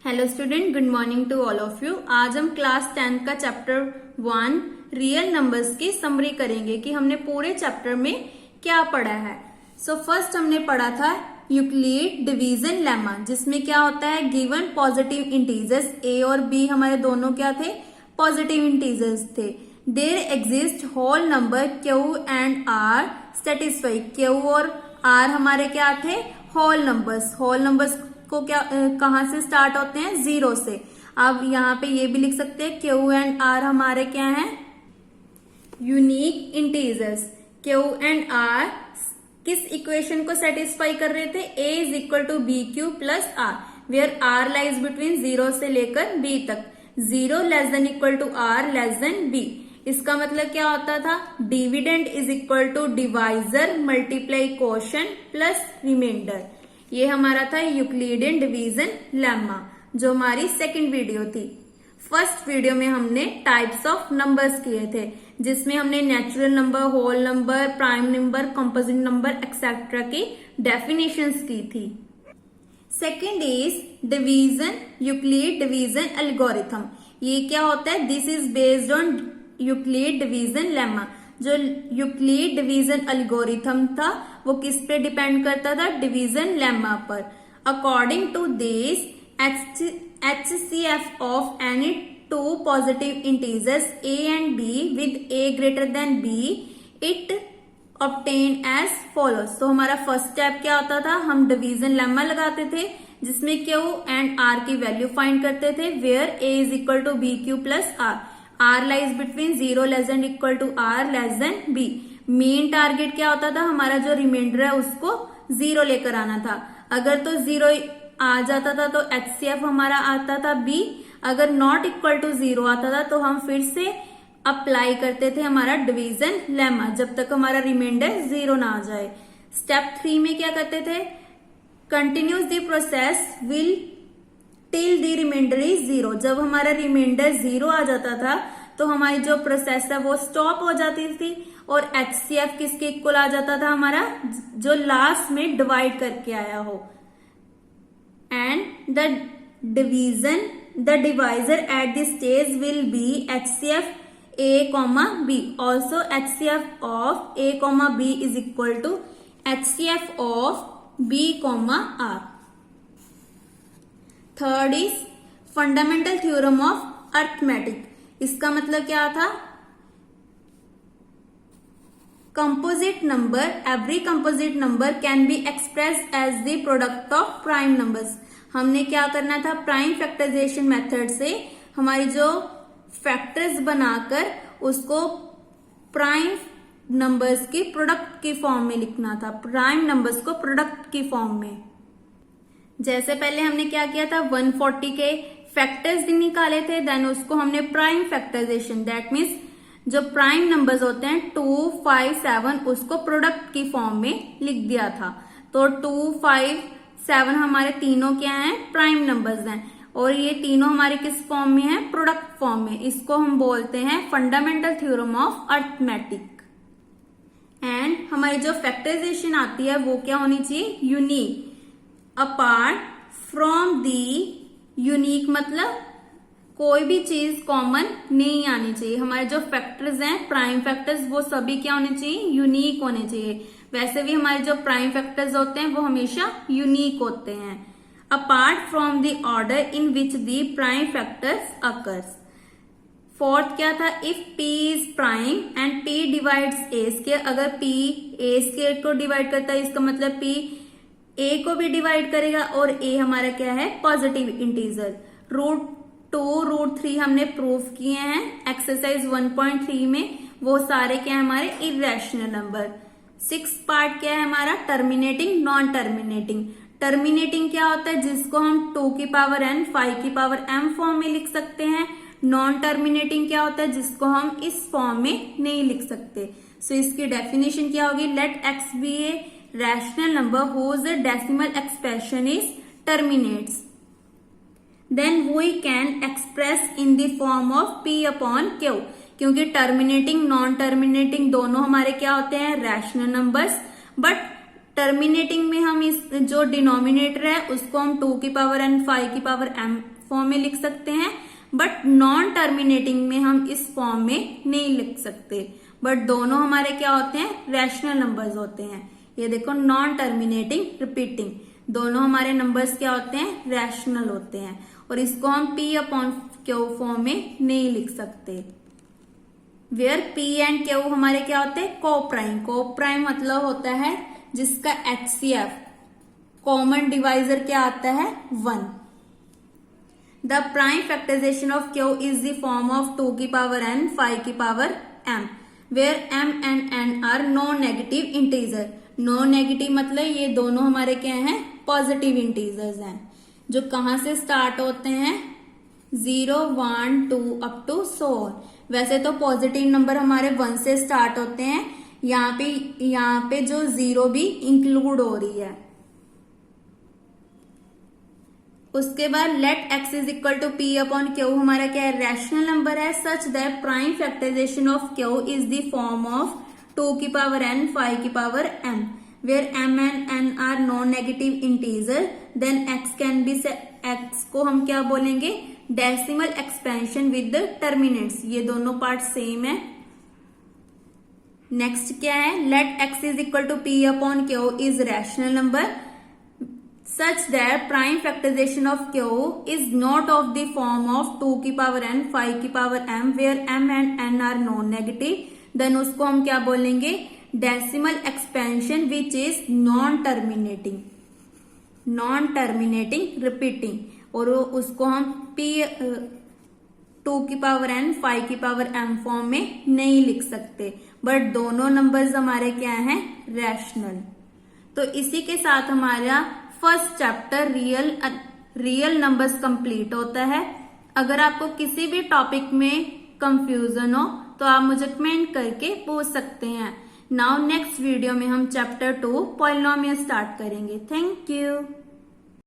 Hello student, good morning to all of you. आज हम class 10 का चैप्टर 1 रियल नंबर्स की समरी करेंगे कि हमने पूरे चैप्टर में क्या पढ़ा है। फर्स्ट हमने पढ़ा था यूक्लिड डिवीजन लेमा, जिसमें क्या होता है, गिवन पॉजिटिव इंटीजर्स ए और बी हमारे दोनों क्या थे, पॉजिटिव इंटीजर्स थे। There exist whole number Q and R satisfy. Q और आर हमारे क्या थे, होल नंबर्स। होल नंबर्स को क्या कहां से स्टार्ट होते हैं, 0 से। अब यहाँ पे ये भी लिख सकते हैं क्यू एंड आर हमारे क्या हैं, unique integers. Q and r किस इक्वेशन को सेटिस्फाई कर रहे थे, a is equal to B Q plus r, where r lies between 0 से लेकर बी तक। 0 less than equal to are less than b. इसका मतलब क्या होता था, dividend is equal to divisor multiply quotient plus remainder. ये हमारा था यूक्लिडियन डिवीजन लेमा, जो हमारी सेकंड वीडियो थी। फर्स्ट वीडियो में हमने टाइप्स ऑफ नंबर्स किए थे, जिसमें हमने natural number, whole number, prime number, composite number etcetera की डेफिनेशंस की थी। Second is division, Euclid division algorithm. ये क्या होता है, this is based on Euclid division lemma. जो यूक्लिड डिवीजन एल्गोरिथम था वो किस पे डिपेंड करता था, डिवीजन लेमा पर। According to this HCF of any two positive integers A and B with A greater than B, it obtained as follows। तो हमारा फर्स्ट स्टेप क्या होता था, हम डिवीजन लेमा लगाते थे, जिसमें Q एंड R की वैल्यू फाइंड करते थे, where A is equal to B Q plus R. R lies between 0 less than equal to are less than B. Main target क्या होता था, हमारा जो रिमाइंडर है उसको 0 लेकर आना था। अगर तो 0 आ जाता था तो HCF हमारा आता था B। अगर नॉट इक्वल टू 0 आता था तो हम फिर से अप्लाई करते थे हमारा डिवीजन लेमा, जब तक हमारा रिमाइंडर 0 ना आ जाए। स्टेप 3 में क्या करते थे, continuous the process will till the remainder is 0। जब हमारा रिमाइंडर 0 आ जाता था तो हमारी जो प्रोसेस है वो स्टॉप हो जाती थी, और HCF किसके इक्वल आ जाता था, हमारा जो लास्ट में डिवाइड करके आया हो। And the divisor at this stage will be HCF A, B। Also HCF of A, B is equal to HCF of B, R। Third is fundamental theorem of arithmetic. इसका मतलब क्या था, composite number, every composite number can be expressed as the product of prime numbers. हमने क्या करना था, prime factorisation method से हमारी जो फैक्टर्स बनाकर उसको प्राइम नंबर्स की प्रोडक्ट की फॉर्म में लिखना था, प्राइम नंबर्स को प्रोडक्ट की फॉर्म में। जैसे पहले हमने क्या किया था, 140 के फैक्टर्स निकाले थे, देन उसको हमने प्राइम फैक्टराइजेशन, दैट मीन्स जो प्राइम नंबर्स होते हैं 2, 5, 7, उसको प्रोडक्ट की फॉर्म में लिख दिया था। तो 2, 5, 7 हमारे तीनों क्या हैं, प्राइम नंबर्स हैं, और ये तीनों हमारे किस फॉर्म में है, प्रोडक्ट फॉर्म में। इसको हम बोलते हैं fundamental theorem of arithmetic. And हमारी जो फैक्टराइजेशन आती है वो क्या होनी चाहिए, unique. Apart from the, unique मतलब कोई भी चीज कॉमन नहीं आनी चाहिए। हमारे जो फैक्टर्स हैं, प्राइम फैक्टर्स, वो सभी क्या होने चाहिए, यूनिक होने चाहिए। वैसे भी हमारे जो प्राइम फैक्टर्स होते हैं वो हमेशा यूनिक होते हैं। Apart from the order in which the prime factors occurs. Fourth क्या था, if P is prime and P divides A square. अगर P A स्क्वायर को डिवाइड करता है, इसका मतलब P A को भी डिवाइड करेगा, और A हमारा क्या है, पॉजिटिव इंटीजर। √2, √3 हमने प्रूफ किए हैं एक्सरसाइज 1.3 में, वो सारे क्या है हमारे इरेशनल नंबर। 6th पार्ट क्या है हमारा, टर्मिनेटिंग, नॉन टर्मिनेटिंग। टर्मिनेटिंग क्या होता है, जिसको हम 2 की पावर n, 5 की पावर m फॉर्म में लिख सकते हैं। नॉन टर्मिनेटिंग क्या होता है, जिसको हम इस फॉर्म में नहीं लिख सकते। सो इसकी डेफिनेशन क्या होगी, late x B A rational number whose decimal expression is terminates, then we can express in the form of P upon Q। क्योंकि टर्मिनेटिंग, नॉन टर्मिनेटिंग दोनों हमारे क्या होते हैं, रैशनल नंबर्स, बट टर्मिनेटिंग में हम इस जो डिनोमिनेटर है उसको हम 2 की पावर n, 5 की पावर m फॉर्म में लिख सकते हैं, बट नॉन टर्मिनेटिंग में हम इस फॉर्म में नहीं लिख सकते। बट दोनों हमारे क्या होते हैं, रैशनल नंबर्स होते हैं। ये देखो नॉन टर्मिनेटिंग, रिपीटिंग, दोनों हमारे नंबर्स क्या होते हैं, रैशनल होते हैं। और इसको हम P अपॉन क्यू फॉर्म में नहीं लिख सकते। वेयर P एंड क्यू हमारे क्या होते हैं, कोप्राइम। कोप्राइम मतलब होता है जिसका HCF कॉमन डिवाइजर क्या आता है, 1। The prime factorization of Q is the form of 2 की पावर n 5 की power m, where m and n are non negative integer. Non negative मतलब ये दोनों हमारे क्या हैं, पॉजिटिव इंटीजर्स हैं, जो कहां से स्टार्ट होते हैं, 0 1 2 अप टू सो ऑन। वैसे तो पॉजिटिव नंबर हमारे 1 से स्टार्ट होते हैं, यहाँ पे जो 0 भी इंक्लूड हो रही है। उसके बाद let x is equal to P upon Q हमारा क्या है, रैशनल नंबर है, such that prime factorization of Q is the form of 2 की पावर n 5 की power m, where m and n are non negative integer, then x can be, x को हम क्या बोलेंगे, डेसिमल एक्सपेंशन विद टर्मिनेंट्स। ये दोनों part same है। Next क्या है, let x is equal to P upon Q is rational number such that prime factorization of q is not of the form of 2 की पावर n 5 की power m, where m and n are non negative, then उसको हम क्या बोलेंगे, decimal expansion which is non terminating, non terminating repeating. और उसको हम p 2 की पावर n 5 की पावर m फॉर्म में नहीं लिख सकते, बट दोनों नंबर्स हमारे क्या हैं, रैशनल। तो इसी के साथ हमारा first chapter real numbers complete होता है। अगर आपको किसी भी टॉपिक में कंफ्यूजन हो तो आप मुझे कमेंट करके पूछ सकते हैं। नाउ नेक्स्ट वीडियो में हम चैप्टर 2 पॉलिनोमियल स्टार्ट करेंगे। Thank you.